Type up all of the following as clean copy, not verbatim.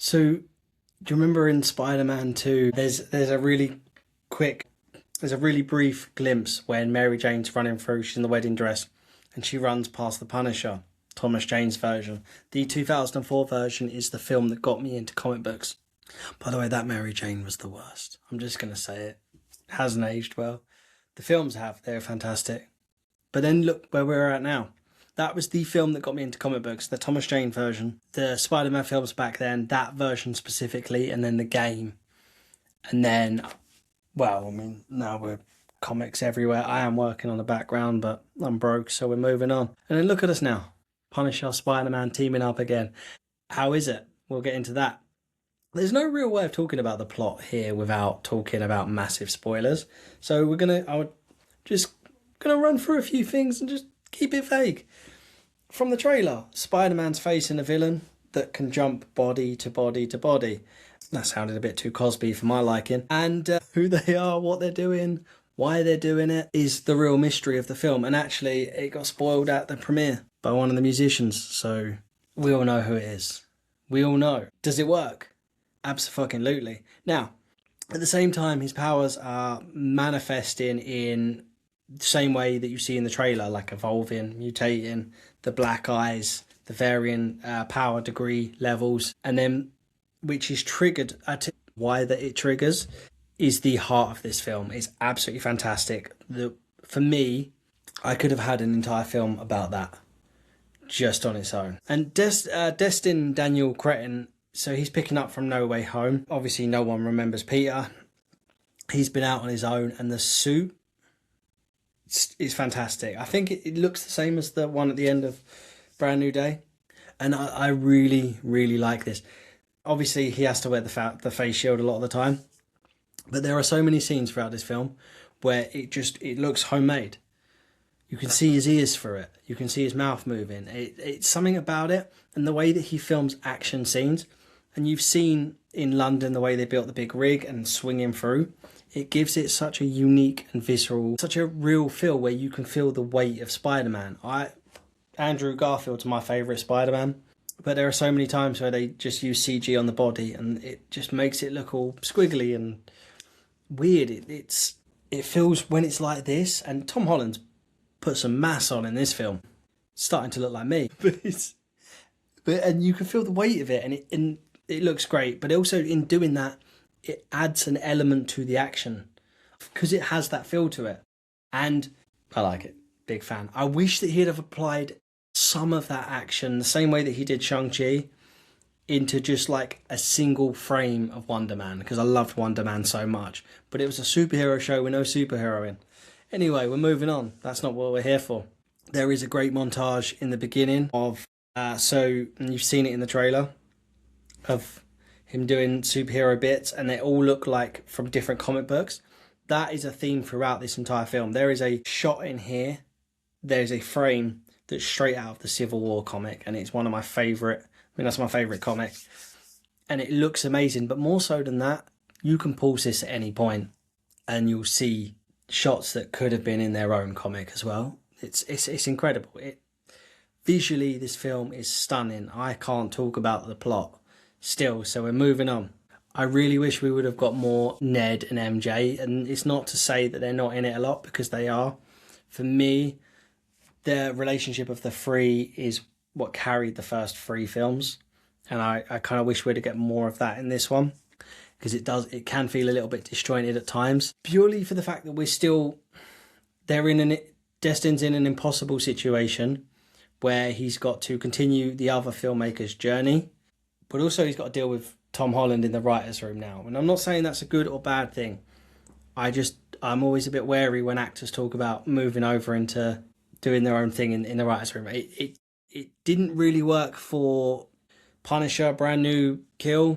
So, do you remember in Spider-Man 2, there's a really quick, there's a really brief glimpse when Mary Jane's running through, she's in the wedding dress, and she runs past the Punisher, Thomas Jane's version. The 2004 version is the film that got me into comic books. By the way, that Mary Jane was the worst. I'm just going to say it. Hasn't aged well. The films have, they're fantastic. But then look where we're at now. That was the film that got me into comic books, the Thomas Jane version. The Spider-Man films back then, that version specifically, and then the game. And then, well, I mean, now we're comics everywhere. I am working on the background, but I'm broke, so we're moving on. And then look at us now. Punisher, Spider-Man teaming up again. How is it? We'll get into that. There's no real way of talking about the plot here without talking about massive spoilers. So I'm just gonna run through a few things and just keep it vague. From the trailer, Spider-Man's facing a villain that can jump body to body to body. That sounded a bit too Cosby for my liking. And who they are, what they're doing, why they're doing it is the real mystery of the film. And actually, it got spoiled at the premiere by one of the musicians. So we all know who it is. We all know. Does it work? Abso-fucking-lutely. Now, at the same time, his powers are manifesting in the same way that you see in the trailer, like evolving, mutating, the black eyes, the varying power degree levels, and then which is triggered at why that it triggers is the heart of this film. It's absolutely fantastic. For me, I could have had an entire film about that just on its own. And Destin Daniel Cretton, so he's picking up from No Way Home. Obviously, no one remembers Peter. He's been out on his own, and the suit is fantastic. I think it looks the same as the one at the end of Brand New Day. And I really, really like this. Obviously, he has to wear the face shield a lot of the time. But there are so many scenes throughout this film where it looks homemade. You can see his ears through it. You can see his mouth moving. It's something about it. And the way that he films action scenes. And you've seen in London the way they built the big rig and swinging through. It gives it such a unique and visceral, such a real feel where you can feel the weight of Spider-Man. Andrew Garfield's my favourite Spider-Man. But there are so many times where they just use CG on the body and it just makes it look all squiggly and weird. It feels when it's like this, and Tom Holland's put some mass on in this film. It's starting to look like me. And you can feel the weight of it and it looks great. But also in doing that, it adds an element to the action because it has that feel to it. And I like it. Big fan. I wish that he'd have applied some of that action the same way that he did Shang-Chi into just like a single frame of Wonder Man, because I loved Wonder Man so much. But it was a superhero show with no superhero in. Anyway, we're moving on. That's not what we're here for. There is a great montage in the beginning of, and you've seen it in the trailer, of him doing superhero bits, and they all look like from different comic books. That is a theme throughout this entire film. There is a shot in here, there's a frame that's straight out of the Civil War comic, and it's one of my favourite, that's my favourite comic. And it looks amazing, but more so than that, you can pause this at any point and you'll see shots that could have been in their own comic as well. It's incredible. Visually, this film is stunning. I can't talk about the plot still, so we're moving on. I really wish we would have got more Ned and MJ, and it's not to say that they're not in it a lot, because they are. For me, the relationship of the three is what carried the first three films, and I kind of wish we'd get more of that in this one, because it can feel a little bit disjointed at times, purely for the fact that Destin's in an impossible situation where he's got to continue the other filmmaker's journey, but also he's got to deal with Tom Holland in the writer's room now. And I'm not saying that's a good or bad thing. I'm always a bit wary when actors talk about moving over into doing their own thing in the writer's room. It didn't really work for Punisher, Brand New Kill,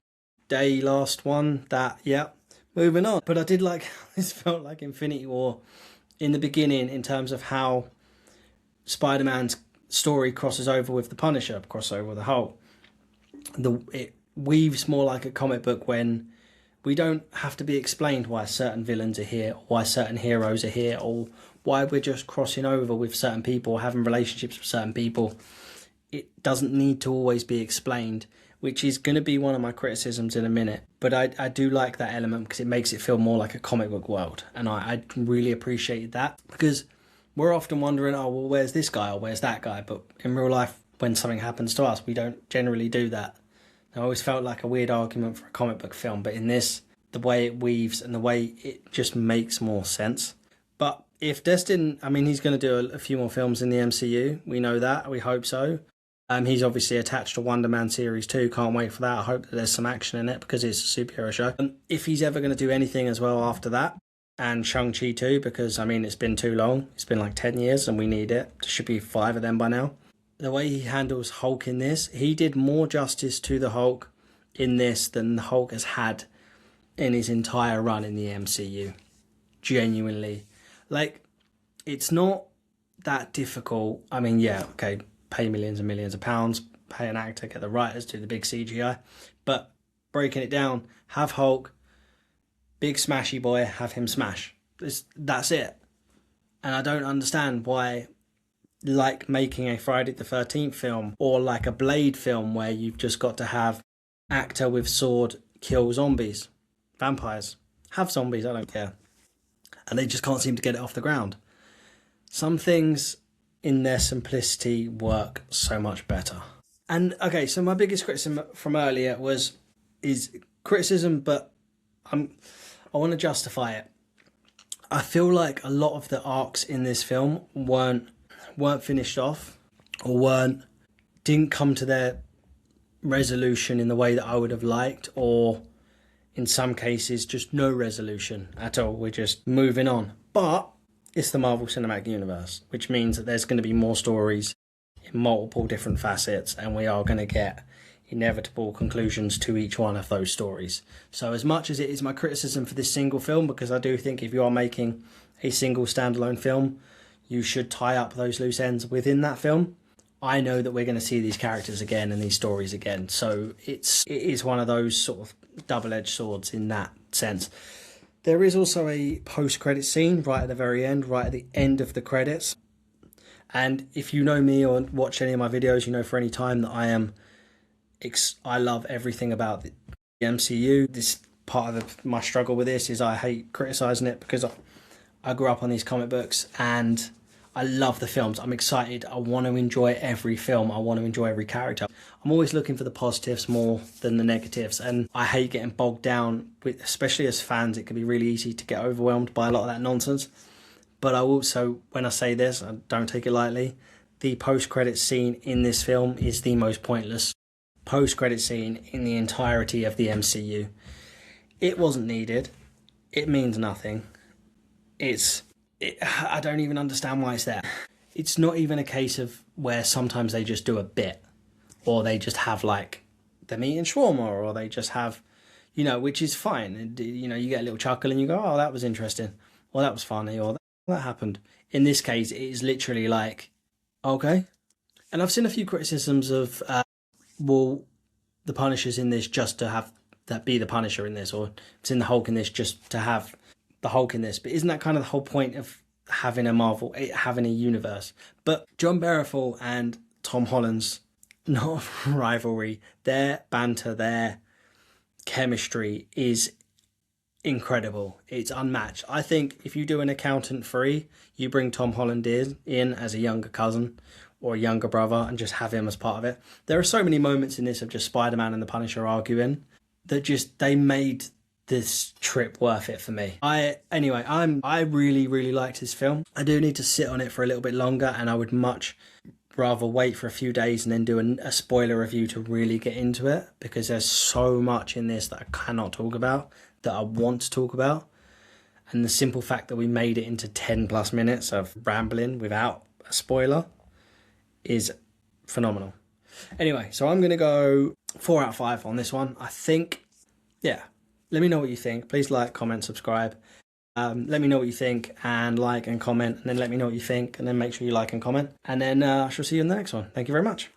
Day, last one, moving on. But I did like, this felt like Infinity War in the beginning in terms of how Spider-Man's story crosses over with the Punisher, crossover with the Hulk. It weaves more like a comic book when we don't have to be explained why certain villains are here, or why certain heroes are here, or why we're just crossing over with certain people, or having relationships with certain people. It doesn't need to always be explained. which is going to be one of my criticisms in a minute. But I do like that element because it makes it feel more like a comic book world. And I really appreciate that, because we're often wondering, oh, well, where's this guy or where's that guy? But in real life, when something happens to us, we don't generally do that. I always felt like a weird argument for a comic book film, but in this, the way it weaves and the way it just makes more sense. But if Destin, I mean, he's going to do a few more films in the MCU. We know that. We hope so. He's obviously attached to Wonder Man series 2. Can't wait for that. I hope that there's some action in it because it's a superhero show. If he's ever going to do anything as well after that, and Shang-Chi too, because, I mean, it's been too long. It's been like 10 years and we need it. There should be 5 of them by now. The way he handles Hulk in this, he did more justice to the Hulk in this than the Hulk has had in his entire run in the MCU. Genuinely. Like, it's not that difficult. I mean, yeah, okay, pay millions and millions of pounds, pay an actor, get the writers, do the big CGI. But breaking it down, have Hulk, big smashy boy, have him smash. That's it. And I don't understand why, like making a Friday the 13th film or like a Blade film where you've just got to have actor with sword kill zombies, vampires. Have zombies, I don't care. And they just can't seem to get it off the ground. Some things in their simplicity work so much better. And okay, so my biggest criticism from earlier is criticism, but I want to justify it. I feel like a lot of the arcs in this film weren't finished off, or didn't come to their resolution in the way that I would have liked, or in some cases just no resolution at all. We're just moving on. But it's the Marvel Cinematic Universe, which means that there's going to be more stories in multiple different facets, and we are going to get inevitable conclusions to each one of those stories. So as much as it is my criticism for this single film, because I do think if you are making a single standalone film, you should tie up those loose ends within that film. I know that we're going to see these characters again and these stories again. So it is one of those sort of double-edged swords in that sense. There is also a post-credit scene right at the very end, right at the end of the credits. And if you know me or watch any of my videos, you know for any time that I love everything about the MCU. This part of my struggle with this is I hate criticising it because I grew up on these comic books and I love the films. I'm excited. I want to enjoy every film. I want to enjoy every character. I'm always looking for the positives more than the negatives, and I hate getting bogged down with, especially as fans, it can be really easy to get overwhelmed by a lot of that nonsense. But I also, when I say this, I don't take it lightly, the post-credit scene in this film is the most pointless post-credit scene in the entirety of the MCU. It wasn't needed. It means nothing. I don't even understand why it's there. It's not even a case of where sometimes they just do a bit, or they just have like them eating shawarma, or they just have, which is fine. And, you get a little chuckle and you go, oh, that was interesting, or that was funny, or that happened. In this case, it is literally like, okay. And I've seen a few criticisms of, the Punisher's in this just to have that be the Punisher in this, or it's in the Hulk in this just to have the Hulk in this. But isn't that kind of the whole point of having having a universe? But John Berethel and Tom Holland's not rivalry, their banter, their chemistry is incredible. It's unmatched. I think if you do an Accountant 3, you bring Tom Holland in as a younger cousin or a younger brother and just have him as part of it. There are so many moments in this of just Spider-Man and the Punisher arguing that they made this trip worth it for me. I really, really liked this film. I do need to sit on it for a little bit longer, and I would much rather wait for a few days and then do a spoiler review to really get into it, because there's so much in this that I cannot talk about that I want to talk about. And the simple fact that we made it into 10 plus minutes of rambling without a spoiler is phenomenal. Anyway, so I'm going to go 4 out of 5 on this one. I think, yeah. Let me know what you think. Please like, comment, subscribe. Let me know what you think, and like and comment, and then let me know what you think, and then make sure you like and comment. And then I shall see you in the next one. Thank you very much.